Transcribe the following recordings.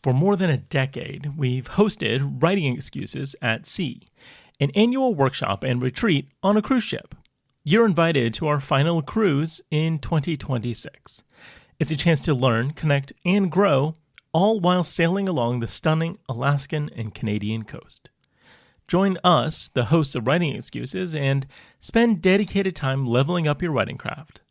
For more than a decade, we've hosted Writing Excuses at Sea, an annual workshop and retreat on a cruise ship. You're invited to our final cruise in 2026. It's a chance to learn, connect, and grow, all while sailing along the stunning Alaskan and Canadian coast. Join us, the hosts of Writing Excuses, and spend dedicated time leveling up your writing craft.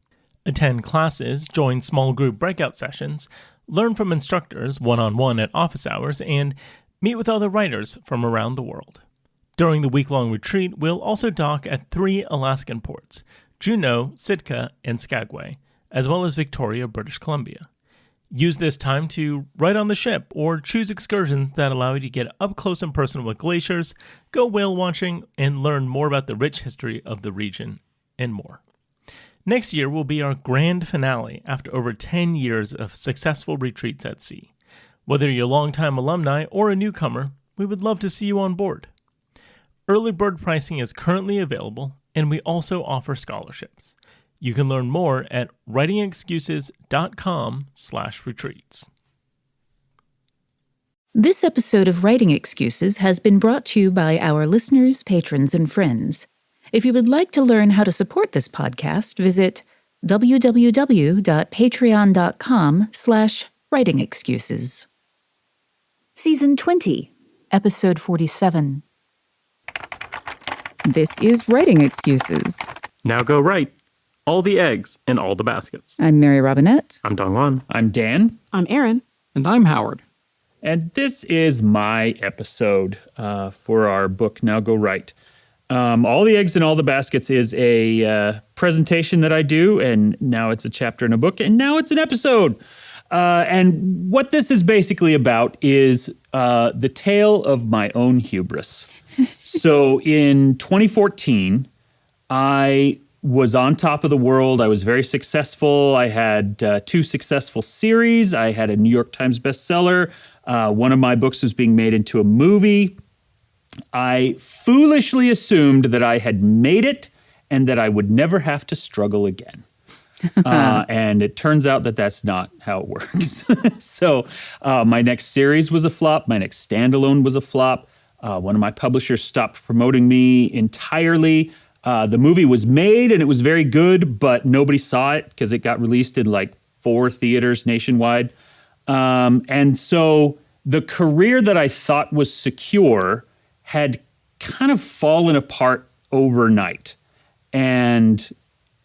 Attend classes, join small group breakout sessions, learn from instructors one-on-one at office hours, and meet with other writers from around the world. During the week-long retreat, we'll also dock at 3 Alaskan ports, Juneau, Sitka, and Skagway, as well as Victoria, British Columbia. Use this time to write on the ship or choose excursions that allow you to get up close and personal with glaciers, go whale watching, and learn more about the rich history of the region, and more. Next year will be our grand finale after over 10 years of successful retreats at sea. Whether you're a longtime alumni or a newcomer, we would love to see you on board. Early bird pricing is currently available, and we also offer scholarships. You can learn more at writingexcuses.com/retreats. This episode of Writing Excuses has been brought to you by our listeners, patrons, and friends. If you would like to learn how to support this podcast, visit www.patreon.com/writingexcuses. Season 20, Episode 47. This is Writing Excuses. Now go write. All the eggs in all the baskets. I'm Mary Robinette. I'm Dongwan. I'm Dan. I'm Aaron. And I'm Howard. And this is my episode for our book, Now Go Write. All the Eggs in All the Baskets is a presentation that I do, and now it's a chapter in a book, and now it's an episode. And what this is basically about is the tale of my own hubris. So in 2014, I was on top of the world. I was very successful. I had 2 successful series. I had a New York Times bestseller. One of my books was being made into a movie. I foolishly assumed that I had made it and that I would never have to struggle again. And it turns out that that's not how it works. So my next series was a flop. My next standalone was a flop. One of my publishers stopped promoting me entirely. The movie was made and it was very good, but nobody saw it because it got released in like 4 theaters nationwide. And so the career that I thought was secure had kind of fallen apart overnight. And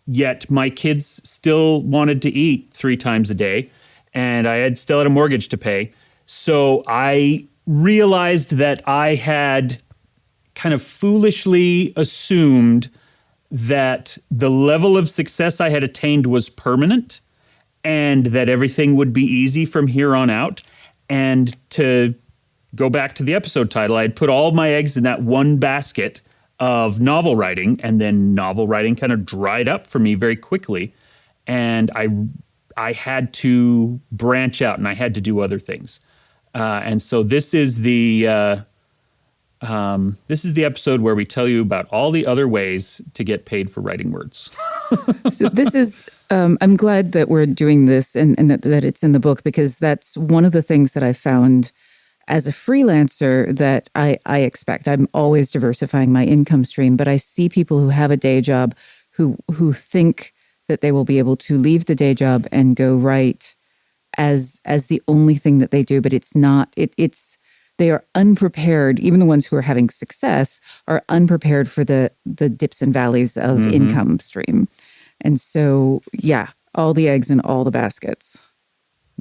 yet my kids still wanted to eat 3 times a day, and I still had a mortgage to pay. So I realized that I had kind of foolishly assumed that the level of success I had attained was permanent and that everything would be easy from here on out. And to go back to the episode title, I had put all my eggs in that one basket of novel writing, and then novel writing kind of dried up for me very quickly. And I had to branch out and I had to do other things. And so this is the episode where we tell you about all the other ways to get paid for writing words. So this is, I'm glad that we're doing this and that it's in the book, because that's one of the things that I found as a freelancer that I expect. I'm always diversifying my income stream, but I see people who have a day job who think that they will be able to leave the day job and go write as the only thing that they do, but it's not. They are unprepared. Even the ones who are having success are unprepared for the dips and valleys of income stream. And so, yeah, all the eggs in all the baskets.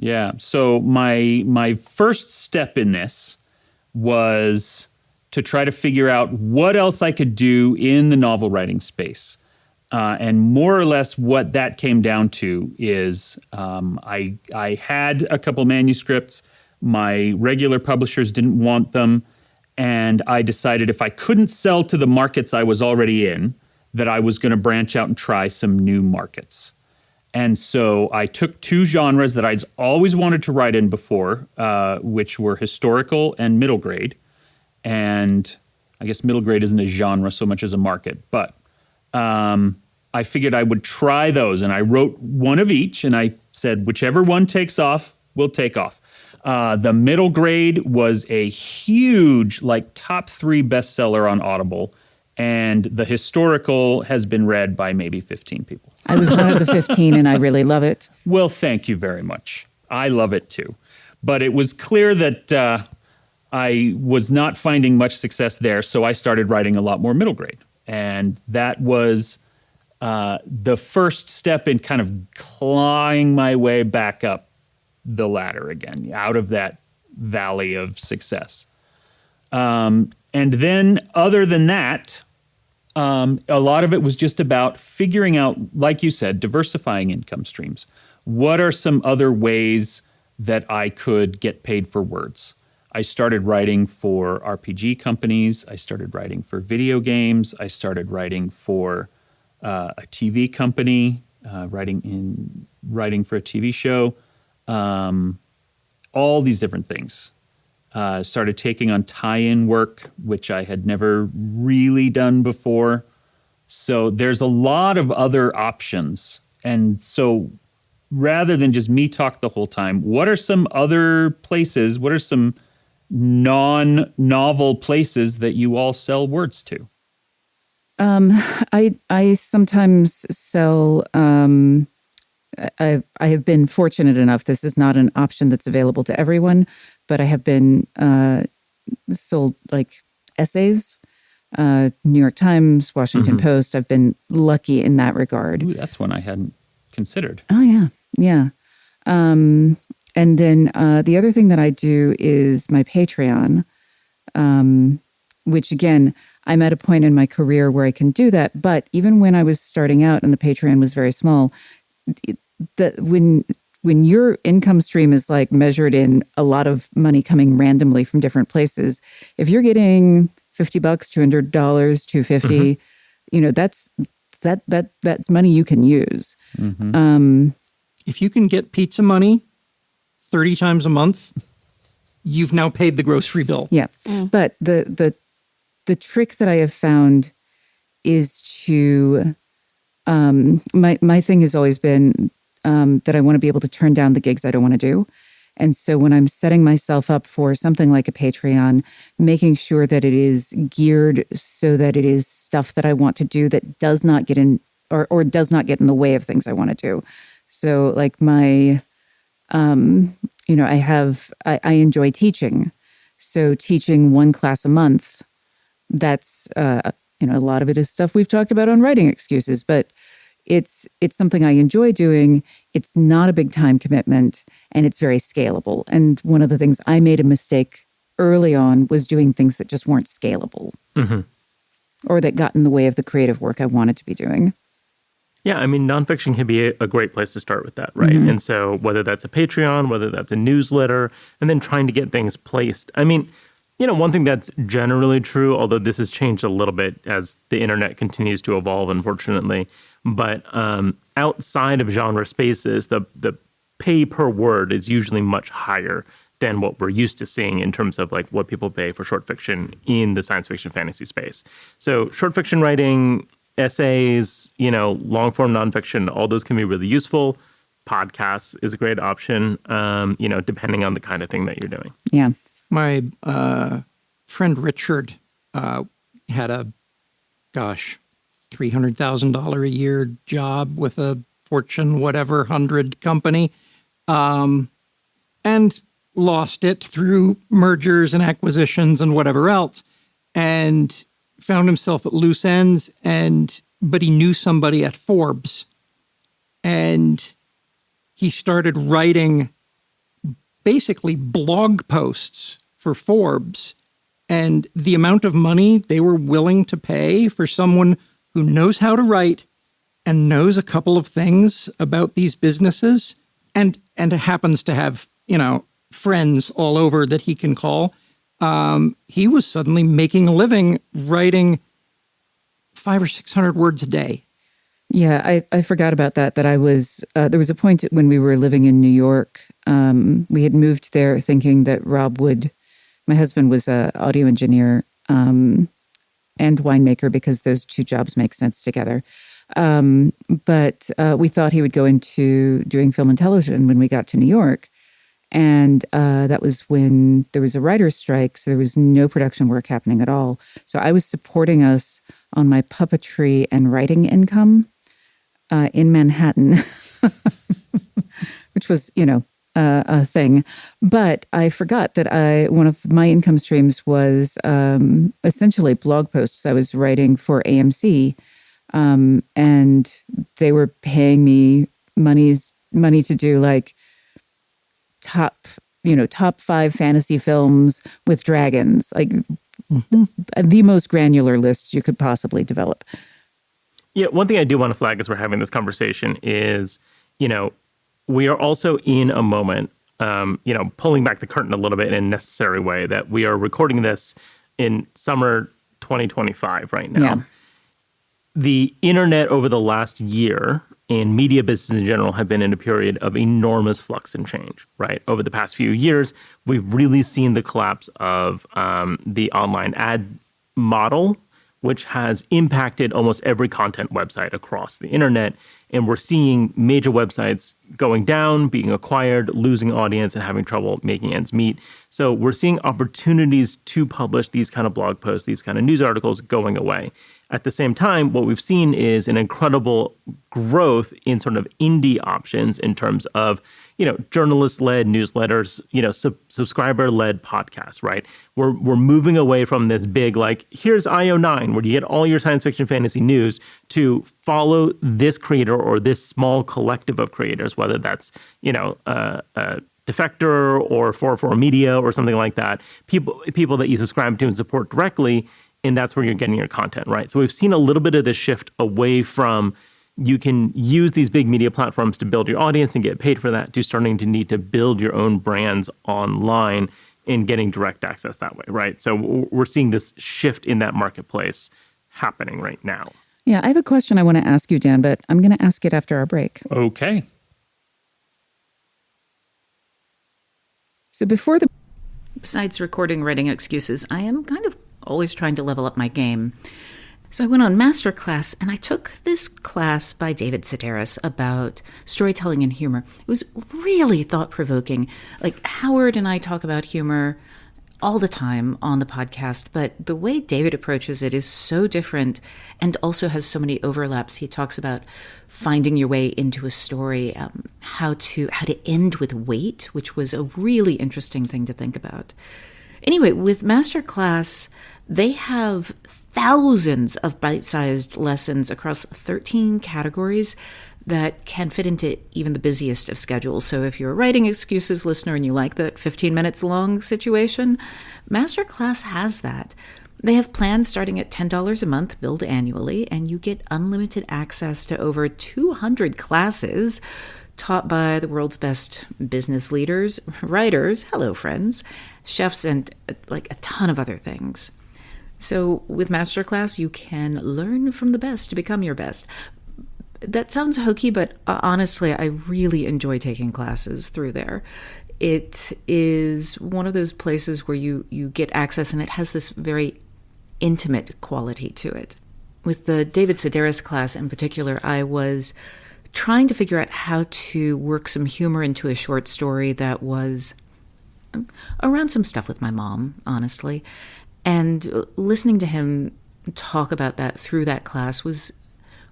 Yeah. So my first step in this was to try to figure out what else I could do in the novel writing space. And more or less what that came down to is I had a couple manuscripts. My regular publishers didn't want them. And I decided if I couldn't sell to the markets I was already in, that I was going to branch out and try some new markets. And so I took 2 genres that I'd always wanted to write in before, which were historical and middle grade. And I guess middle grade isn't a genre so much as a market, but I figured I would try those. And I wrote one of each, and I said, whichever one takes off, will take off. The Middle Grade was a huge, like top 3 bestseller on Audible. And the historical has been read by maybe 15 people. I was one of the 15 and I really love it. Well, thank you very much. I love it too. But it was clear that I was not finding much success there, so I started writing a lot more middle grade. And that was the first step in kind of clawing my way back up the ladder again, out of that valley of success. And then other than that, a lot of it was just about figuring out, like you said, diversifying income streams. What are some other ways that I could get paid for words? I started writing for RPG companies. I started writing for video games. I started writing for a TV company, writing for a TV show. All these different things. Started taking on tie-in work, which I had never really done before. So there's a lot of other options. And so rather than just me talk the whole time, what are some other places, what are some non-novel places that you all sell words to? I sometimes sell, I have been fortunate enough, this is not an option that's available to everyone, but I have been sold like essays, New York Times, Washington Post. I've been lucky in that regard. Ooh, that's one I hadn't considered. Oh, yeah. Yeah. And then the other thing that I do is my Patreon, which again, I'm at a point in my career where I can do that. But even when I was starting out and the Patreon was very small, when your income stream is like measured in a lot of money coming randomly from different places, if you're getting $50, $200, $250, you know, that's money you can use. If you can get pizza money 30 times a month, you've now paid the grocery bill. Yeah. But the trick that I have found is to, my thing has always been that I want to be able to turn down the gigs I don't want to do. And so when I'm setting myself up for something like a Patreon, making sure that it is geared so that it is stuff that I want to do that does not get in or does not get in the way of things I want to do. So like my, I enjoy teaching. So teaching one class a month, that's, a lot of it is stuff we've talked about on Writing Excuses, but it's something I enjoy doing. It's not a big time commitment and it's very scalable. And one of the things I made a mistake early on was doing things that just weren't scalable or that got in the way of the creative work I wanted to be doing. Yeah, I mean, nonfiction can be a great place to start with that, right? And so whether that's a Patreon, whether that's a newsletter, and then trying to get things placed. I mean, one thing that's generally true, although this has changed a little bit as the internet continues to evolve, unfortunately, but outside of genre spaces, the pay per word is usually much higher than what we're used to seeing in terms of like what people pay for short fiction in the science fiction fantasy space. So short fiction writing, essays, long form nonfiction, all those can be really useful. Podcasts is a great option, depending on the kind of thing that you're doing. Yeah. My friend Richard had a, $300,000 a year job with a Fortune 100 company, and lost it through mergers and acquisitions and whatever else, and found himself at loose ends. But he knew somebody at Forbes, and he started writing basically blog posts for Forbes, and the amount of money they were willing to pay for someone who knows how to write and knows a couple of things about these businesses and happens to have, friends all over that he can call. He was suddenly making a living writing 500 or 600 words a day. Yeah, I forgot about that I was, there was a point when we were living in New York. We had moved there thinking that Rob would, my husband was an audio engineer and winemaker because those two jobs make sense together. But we thought he would go into doing film and television when we got to New York. And that was when there was a writer's strike, so there was no production work happening at all. So I was supporting us on my puppetry and writing income in Manhattan, which was, a thing. But I forgot that one of my income streams was essentially blog posts I was writing for AMC, and they were paying me money to do like top 5 fantasy films with dragons, like the most granular lists you could possibly develop. Yeah, one thing I do want to flag as we're having this conversation is, we are also in a moment, pulling back the curtain a little bit in a necessary way, that we are recording this in summer 2025 right now. Yeah. The internet over the last year and media business in general have been in a period of enormous flux and change, right? Over the past few years, we've really seen the collapse of the online ad model, which has impacted almost every content website across the internet. And we're seeing major websites going down, being acquired, losing audience, and having trouble making ends meet. So we're seeing opportunities to publish these kind of blog posts, these kind of news articles going away. At the same time, what we've seen is an incredible growth in sort of indie options in terms of, journalist-led newsletters, subscriber-led podcasts, right? We're moving away from this big, like, here's IO9, where you get all your science fiction fantasy news, to follow this creator or this small collective of creators, whether that's, Defector or 44 Media or something like that, people that you subscribe to and support directly, and that's where you're getting your content, right? So we've seen a little bit of this shift away from you can use these big media platforms to build your audience and get paid for that, to starting to need to build your own brands online and getting direct access that way, right? So we're seeing this shift in that marketplace happening right now. Yeah, I have a question I want to ask you, Dan, but I'm going to ask it after our break. Okay. So besides recording Writing Excuses, I am kind of always trying to level up my game. So I went on Masterclass, and I took this class by David Sedaris about storytelling and humor. It was really thought-provoking. Like, Howard and I talk about humor all the time on the podcast, but the way David approaches it is so different and also has so many overlaps. He talks about finding your way into a story, how to end with weight, which was a really interesting thing to think about. Anyway, with Masterclass, they have thousands of bite-sized lessons across 13 categories that can fit into even the busiest of schedules. So if you're a Writing Excuses listener and you like that 15 minutes long situation, Masterclass has that. They have plans starting at $10 a month, billed annually, and you get unlimited access to over 200 classes taught by the world's best business leaders, writers, hello friends, chefs, and like a ton of other things. So with Masterclass, you can learn from the best to become your best. That sounds hokey, but honestly, I really enjoy taking classes through there. It is one of those places where you get access, and it has this very intimate quality to it. With the David Sedaris class in particular, I was trying to figure out how to work some humor into a short story that was around some stuff with my mom, honestly. And listening to him talk about that through that class was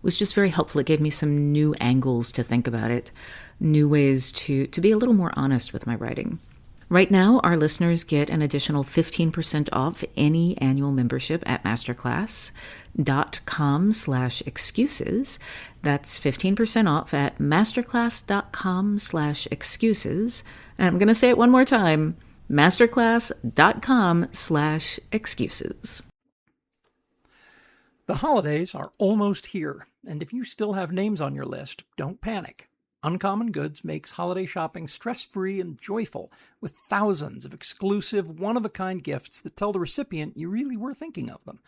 just very helpful. It gave me some new angles to think about it, new ways to be a little more honest with my writing. Right now, our listeners get an additional 15% off any annual membership at masterclass.com/excuses. That's 15% off at masterclass.com/excuses. And I'm going to say it one more time, masterclass.com/excuses. The holidays are almost here, and if you still have names on your list, don't panic. Uncommon Goods makes holiday shopping stress-free and joyful, with thousands of exclusive, one-of-a-kind gifts that tell the recipient you really were thinking of them.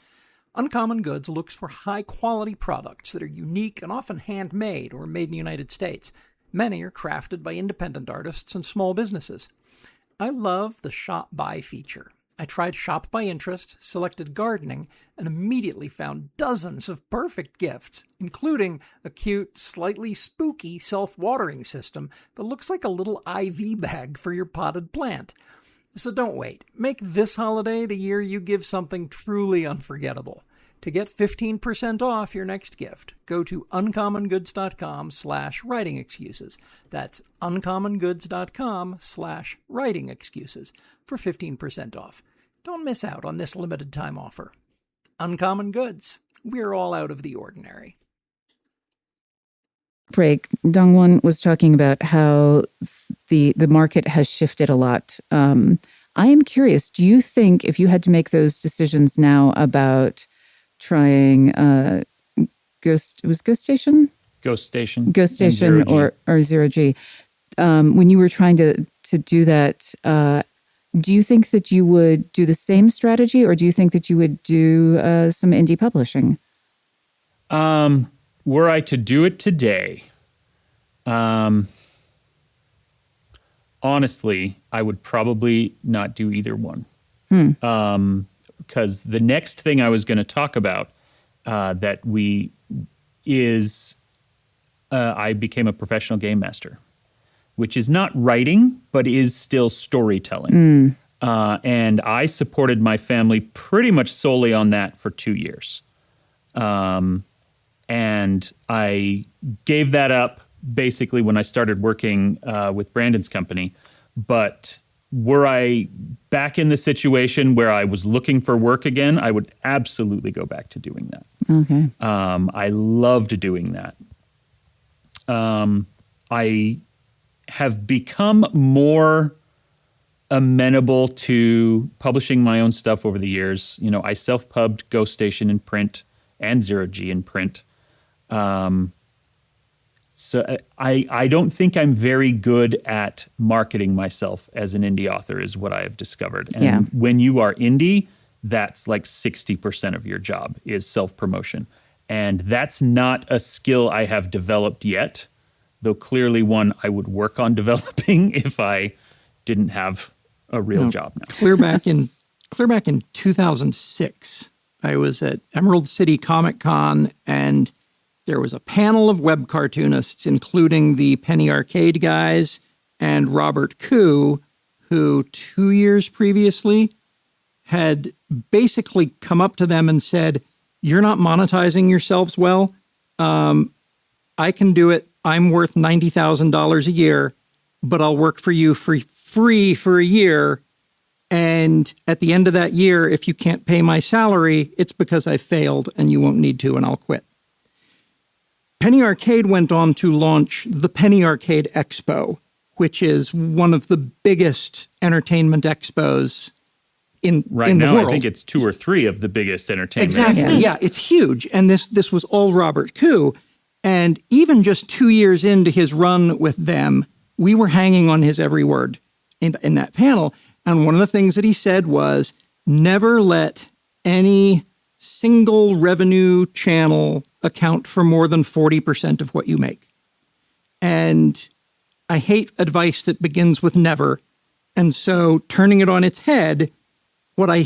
Uncommon Goods looks for high-quality products that are unique and often handmade or made in the United States. Many are crafted by independent artists and small businesses. I love the Shop By feature. I tried Shop by Interest, selected gardening, and immediately found dozens of perfect gifts, including a cute, slightly spooky self-watering system that looks like a little IV bag for your potted plant. So don't wait. Make this holiday the year you give something truly unforgettable. To get 15% off your next gift, go to uncommongoods.com/writing-excuses. That's uncommongoods.com/writing-excuses for 15% off. Don't miss out on this limited time offer. Uncommon Goods. We're all out of the ordinary. Break. Dongwon was talking about how the market has shifted a lot. I am curious, do you think if you had to make those decisions now about trying Ghost Station Ghost Station or Zero G, when you were trying to do that, do you think that you would do the same strategy, or do you think that you would do some indie publishing? Were I to do it today, honestly, I would probably not do either one. Because the next thing I was going to talk about I became a professional game master, which is not writing, but is still storytelling. And I supported my family pretty much solely on that for 2 years. And I gave that up basically when I started working with Brandon's company. But were I back in the situation where I was looking for work again, I would absolutely go back to doing that. Okay. I loved doing that. I have become more amenable to publishing my own stuff over the years. You know, I self-pubbed Ghost Station in print and Zero G in print. So I don't think I'm very good at marketing myself as an indie author, is what I have discovered. And when you are indie, that's like 60% of your job is self-promotion. And that's not a skill I have developed yet, though clearly one I would work on developing if I didn't have a real job now. Clear back in 2006, I was at Emerald City Comic Con, and there was a panel of web cartoonists, including the Penny Arcade guys and Robert Koo, who 2 years previously had basically come up to them and said, "You're not monetizing yourselves well. I can do it. I'm worth $90,000 a year, but I'll work for you for free for a year. And at the end of that year, if you can't pay my salary, it's because I failed and you won't need to, and I'll quit." Penny Arcade went on to launch the Penny Arcade Expo, which is one of the biggest entertainment expos in the world. I think it's 2 or 3 of the biggest entertainment. Exactly. Yeah, it's huge. And this was all Robert Koo. And even just 2 years into his run with them, we were hanging on his every word in that panel. And one of the things that he said was, never let any single revenue channel account for more than 40% of what you make. And I hate advice that begins with never. And so turning it on its head, what I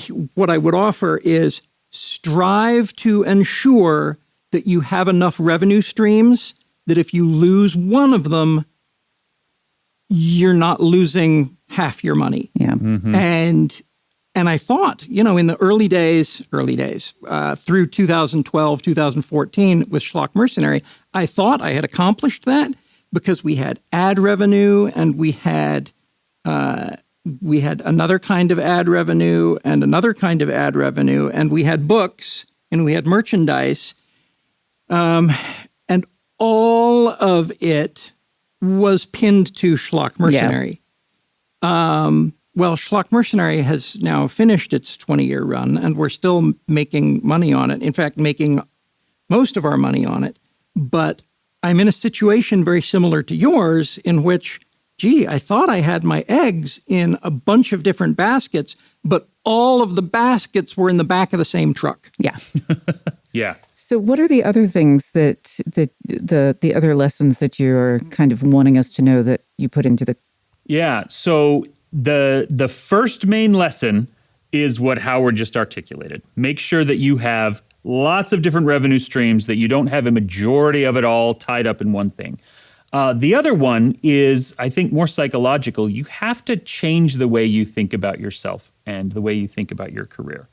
would offer is strive to ensure that you have enough revenue streams that if you lose one of them, you're not losing half your money. Yeah. Mm-hmm. And I thought, in the early days, through 2012, 2014 with Schlock Mercenary, I thought I had accomplished that because we had ad revenue and we had another kind of ad revenue and another kind of ad revenue, and we had books and we had merchandise. And all of it was pinned to Schlock Mercenary. Yeah. Well, Schlock Mercenary has now finished its 20-year run, and we're still making money on it. In fact, making most of our money on it. But I'm in a situation very similar to yours in which, I thought I had my eggs in a bunch of different baskets, but all of the baskets were in the back of the same truck. Yeah. Yeah. So what are the other things that the other lessons that you're kind of wanting us to know that you put into the... Yeah. So the first main lesson is what Howard just articulated. Make sure that you have lots of different revenue streams, that you don't have a majority of it all tied up in one thing. The other one is, I think, more psychological. You have to change the way you think about yourself and the way you think about your career.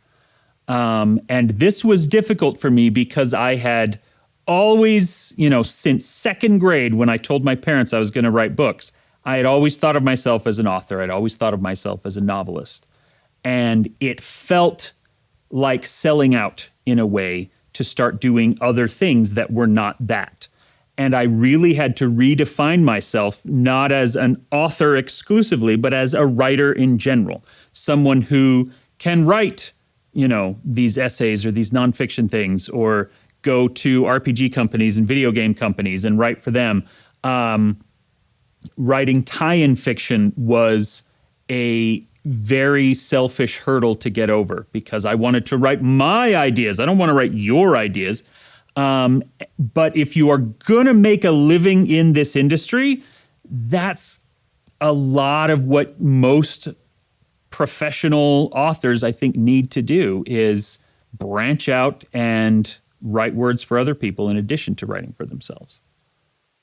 And this was difficult for me because I had always, since second grade, when I told my parents I was going to write books, I had always thought of myself as an author. I'd always thought of myself as a novelist. And it felt like selling out in a way to start doing other things that were not that. And I really had to redefine myself, not as an author exclusively, but as a writer in general, someone who can write, these essays or these nonfiction things, or go to RPG companies and video game companies and write for them. Writing tie-in fiction was a very selfish hurdle to get over because I wanted to write my ideas. I don't want to write your ideas. But if you are going to make a living in this industry, that's a lot of what most professional authors, I think, need to do is branch out and write words for other people in addition to writing for themselves.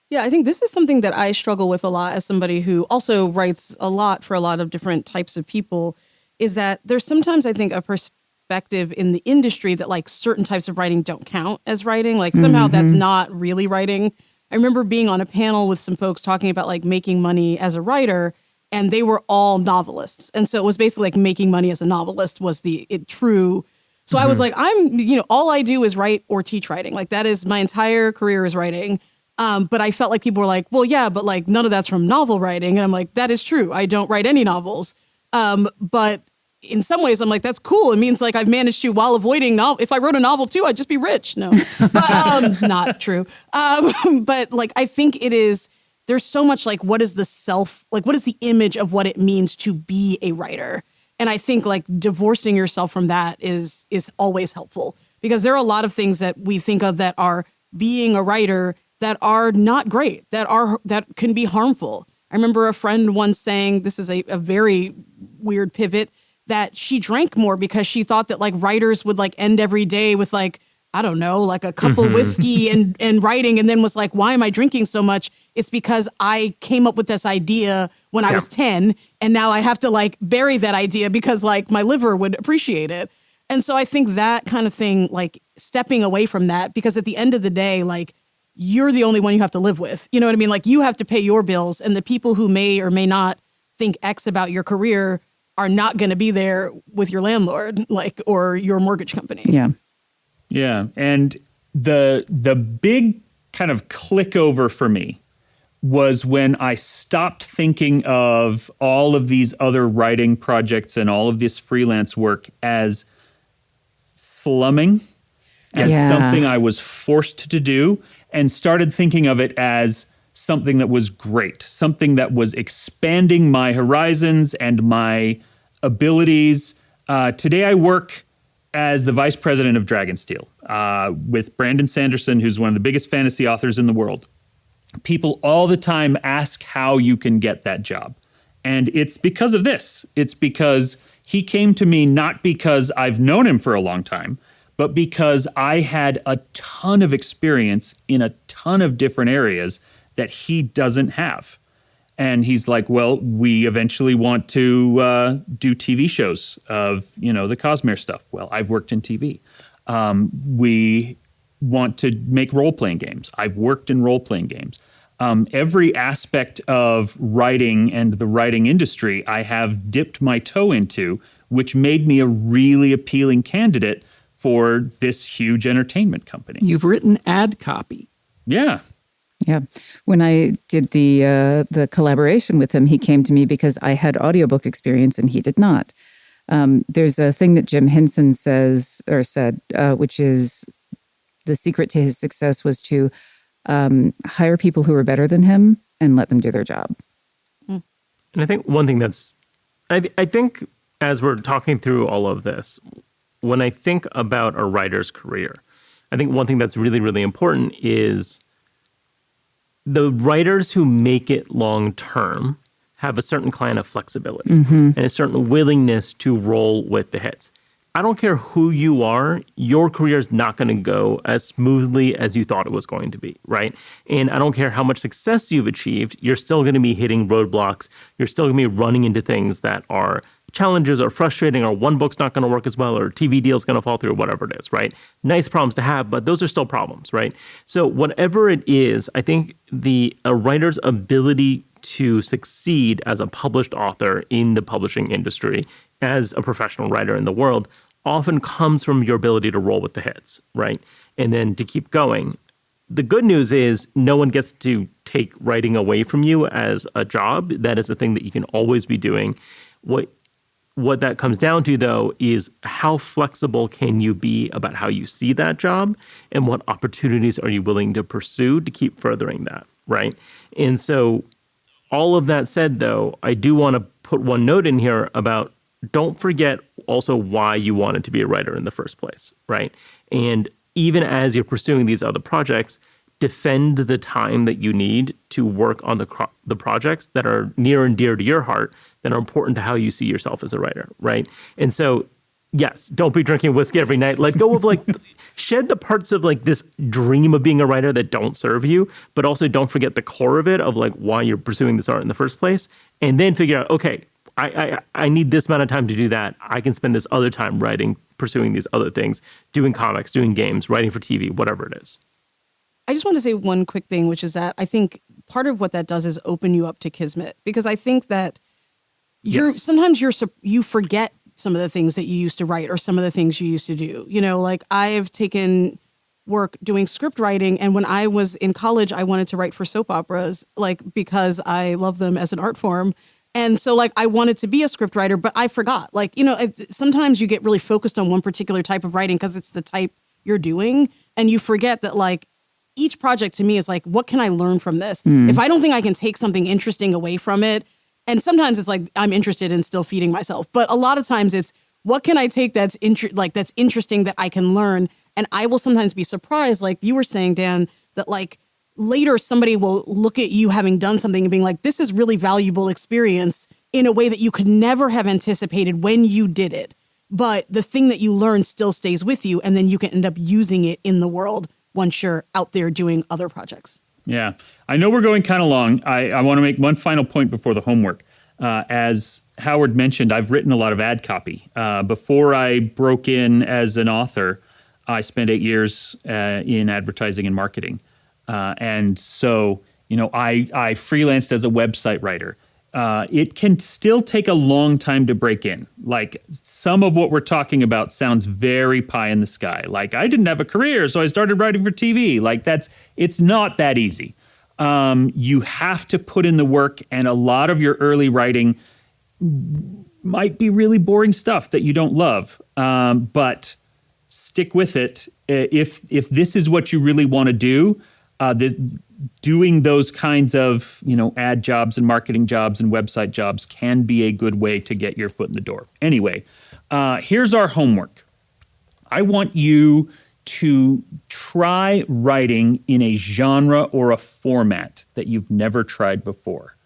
Yeah, I think this is something that I struggle with a lot as somebody who also writes a lot for a lot of different types of people, is that there's sometimes, I think, a perspective in the industry that like certain types of writing don't count as writing. Like somehow that's not really writing. I remember being on a panel with some folks talking about like making money as a writer, and they were all novelists. And so it was basically like making money as a novelist was the true. So I was like, all I do is write or teach writing. Like that is my entire career is writing. But I felt like people were like, well, yeah, but like none of that's from novel writing. And I'm like, that is true. I don't write any novels. But in some ways, I'm like, that's cool. It means like I've managed to, while avoiding if I wrote a novel too, I'd just be rich. No, but, not true. But like, I think there's so much like, what is the image of what it means to be a writer? And I think like divorcing yourself from that is always helpful, because there are a lot of things that we think of that are being a writer that are not great, that can be harmful. I remember a friend once saying, this is a very weird pivot, that she drank more because she thought that like writers would like end every day with like, I don't know, like a cup of whiskey and writing, and then was like, why am I drinking so much? It's because I came up with this idea when I was 10, and now I have to like bury that idea because like my liver would appreciate it. And so I think that kind of thing, like stepping away from that, because at the end of the day, like you're the only one you have to live with. You know what I mean? Like you have to pay your bills, and the people who may or may not think X about your career are not going to be there with your landlord, like, or your mortgage company. Yeah. Yeah. And the big kind of click over for me was when I stopped thinking of all of these other writing projects and all of this freelance work as slumming, as something I was forced to do, and started thinking of it as something that was great, something that was expanding my horizons and my abilities. Today I work as the vice president of Dragonsteel with Brandon Sanderson, who's one of the biggest fantasy authors in the world. People all the time ask how you can get that job. And it's because of this. It's because he came to me not because I've known him for a long time, but because I had a ton of experience in a ton of different areas that he doesn't have. And he's like, well, we eventually want to do TV shows of, the Cosmere stuff. Well, I've worked in TV. We want to make role-playing games. I've worked in role-playing games. Every aspect of writing and the writing industry I have dipped my toe into, which made me a really appealing candidate for this huge entertainment company. You've written ad copy. Yeah. Yeah. When I did the collaboration with him, he came to me because I had audiobook experience and he did not. There's a thing that Jim Henson said, which is the secret to his success was to hire people who were better than him and let them do their job. And I think one thing I think as we're talking through all of this, when I think about a writer's career, I think one thing that's really, really important is the writers who make it long term have a certain kind of flexibility and a certain willingness to roll with the hits. I don't care who you are, your career is not going to go as smoothly as you thought it was going to be, right? And I don't care how much success you've achieved, you're still going to be hitting roadblocks. You're still going to be running into things that are challenges or frustrating, or one book's not going to work as well, or TV deal's going to fall through, whatever it is, right? Nice problems to have, but those are still problems, right? So whatever it is, I think a writer's ability to succeed as a published author in the publishing industry, as a professional writer in the world, often comes from your ability to roll with the hits, right? And then to keep going. The good news is no one gets to take writing away from you as a job. That is a thing that you can always be doing. What that comes down to, though, is how flexible can you be about how you see that job, and what opportunities are you willing to pursue to keep furthering that, right? And so all of that said, though, I do want to put one note in here about don't forget also why you wanted to be a writer in the first place, right? And even as you're pursuing these other projects, defend the time that you need to work on the projects that are near and dear to your heart, that are important to how you see yourself as a writer, right? And so, yes, don't be drinking whiskey every night. Let go of shed the parts of this dream of being a writer that don't serve you, but also don't forget the core of it, of why you're pursuing this art in the first place, and then figure out, okay, I need this amount of time to do that. I can spend this other time writing, pursuing these other things, doing comics, doing games, writing for TV, whatever it is. I just want to say one quick thing, which is that I think part of what that does is open you up to Kismet, because I think that sometimes you forget some of the things that you used to write or some of the things you used to do. I've taken work doing script writing, and when I was in college, I wanted to write for soap operas, because I love them as an art form. And so I wanted to be a script writer, but I forgot. Sometimes you get really focused on one particular type of writing because it's the type you're doing, and you forget that each project to me is what can I learn from this? If I don't think I can take something interesting away from it, and sometimes it's I'm interested in still feeding myself, but a lot of times it's what can I take that's that's interesting that I can learn, and I will sometimes be surprised, like you were saying, Dan, that later somebody will look at you having done something and being this is really valuable experience in a way that you could never have anticipated when you did it. But the thing that you learned still stays with you, and then you can end up using it in the world once you're out there doing other projects. Yeah. I know we're going kind of long. I want to make one final point before the homework. As Howard mentioned, I've written a lot of ad copy. Before I broke in as an author, I spent 8 years in advertising and marketing. And so, I freelanced as a website writer. It can still take a long time to break in. Some of what we're talking about sounds very pie in the sky. I didn't have a career, so I started writing for TV. It's not that easy. You have to put in the work, and a lot of your early writing might be really boring stuff that you don't love. But stick with it. If this is what you really want to do, doing those kinds of, ad jobs and marketing jobs and website jobs can be a good way to get your foot in the door. Anyway, here's our homework. I want you to try writing in a genre or a format that you've never tried before.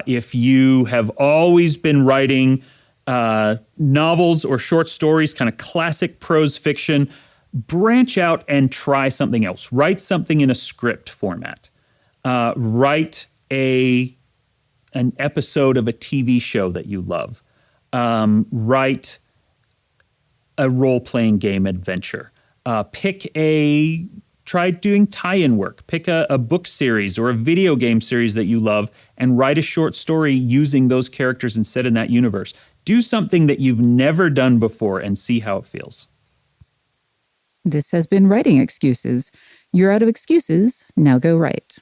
If you have always been writing novels or short stories, kind of classic prose fiction, branch out and try something else. Write something in a script format. Write an episode of a TV show that you love. Write a role-playing game adventure. Try doing tie-in work. Pick a book series or a video game series that you love and write a short story using those characters and set in that universe. Do something that you've never done before and see how it feels. This has been Writing Excuses. You're out of excuses. Now go write.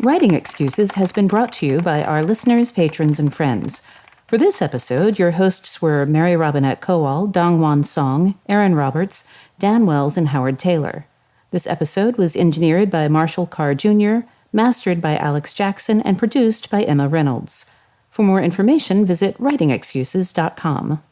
Writing Excuses has been brought to you by our listeners, patrons, and friends. For this episode, your hosts were Mary Robinette Kowal, Dongwon Song, Aaron Roberts, Dan Wells, and Howard Taylor. This episode was engineered by Marshall Carr Jr., mastered by Alex Jackson, and produced by Emma Reynolds. For more information, visit writingexcuses.com.